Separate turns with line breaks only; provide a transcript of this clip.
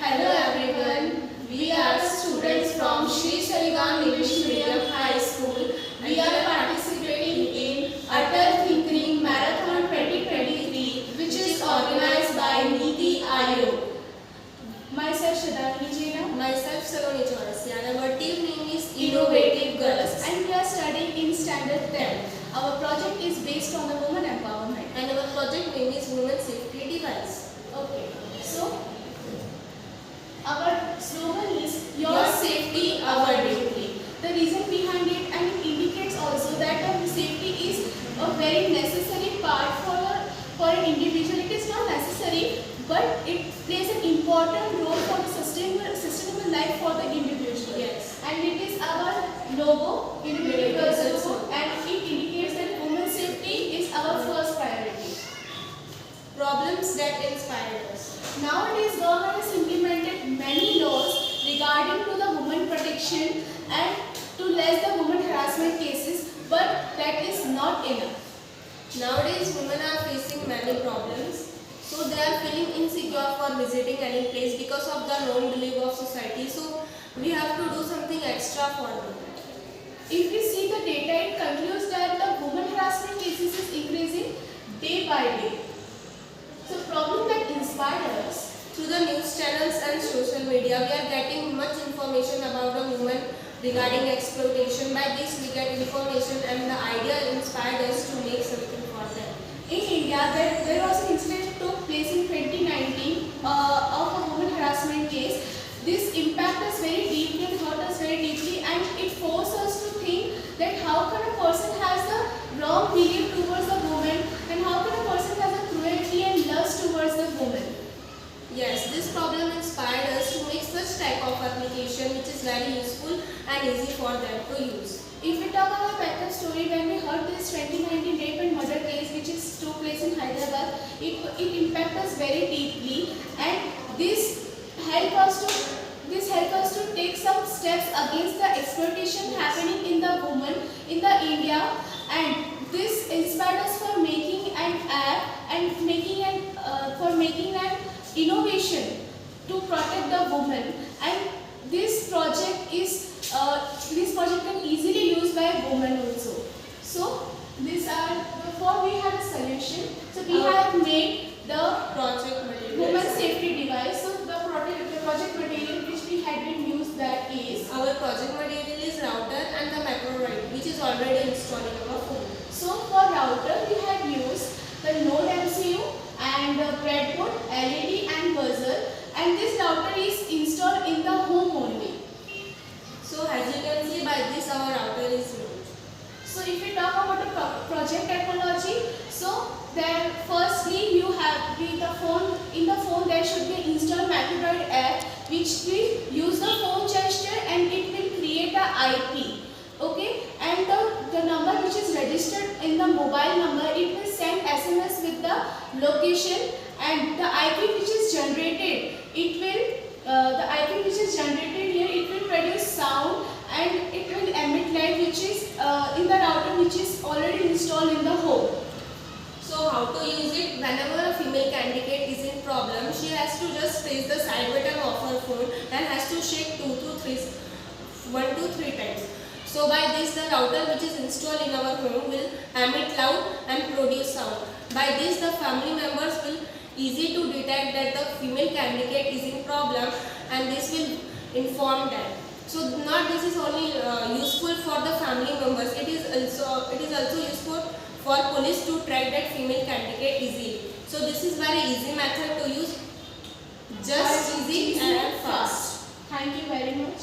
Hello everyone, we are students from Sri Sarigan English Medium High School. We are participating in Atal Tinkering Marathon 2023, which is organized by Niti Aayog. Myself Shadavini Jaina.
Myself Saloni Chaurasi, and our team name is
Innovative Girls, and we are studying in Standard 10. Our project is based on the women empowerment.
And our project name is Women Safety Device.
Okay, so our slogan is Your Safety, Our Duty. The reason behind it, and it indicates also that safety is a very necessary part for an individual. It is not necessary, but it plays an important role for the sustainable life for the individual.
Yes.
And it is our logo, Innovative Girls logo, and it indicates that women's safety is our first priority.
Problems that inspired us.
Nowadays, government has implemented many laws regarding to the women protection and to less the women harassment cases, but that is not enough.
Nowadays, women are facing many problems. So they are feeling insecure for visiting any place because of the wrong belief of society. So we have to do something extra for them.
If we see the data, it concludes that the women harassment cases is increasing day by day. So problem that inspired us.
Through the news channels and social media, we are getting much information about the women regarding exploitation. By this, we get information, and the idea inspired us to make something for them.
In India, there was an incident took place in 2019 of a woman harassment case. This impacted us very deeply and hurt us very deeply, and it forced us to think that how can a person has a wrong belief towards the woman, and how can a person has a cruelty and lust towards the woman.
Yes, this problem inspired us to make such type of application which is very useful and easy for them to use.
If we talk about backup story, when we heard this 2019 rape and murder case which is took place in Hyderabad, it impacted us very deeply, and this helped us to take some steps against the exploitation happening in the woman in the India, and this inspired us for making an app and making an innovation to protect the woman, and this project can easily used by women also. So before we had a solution, so we have made the
Project material.
women safety device. So the project material which we had been used, that is,
Our project material is router and the macro right, which is already installed in our phone.
so for router we had used the Node MCU and the breadboard, LED and buzzer, and this router is installed in the home only.
So as you can see, by this our router is made.
So if we talk about the project technology, so then firstly you have in the phone there should be installed Macrodroid app which will use the phone gesture and it will create a IP. Okay, and the number which is registered in the mobile number, it will send SMS with the location, and the IP which is generated, here it will produce sound and it will emit light which is in the router which is already installed in the home.
So how to use it? Whenever a female candidate is in problem, she has to just press the side button of her phone and has to shake 1 to 3 times. So by this the router which is installed in our home will emit loud and produce sound. By this the family members will easy to detect that the female candidate is in problem, and this will inform them. So not this is only useful for the family members, it is also useful for police to track that female candidate easily. So this is very easy method to use, just easy and fast.
Thank you very much.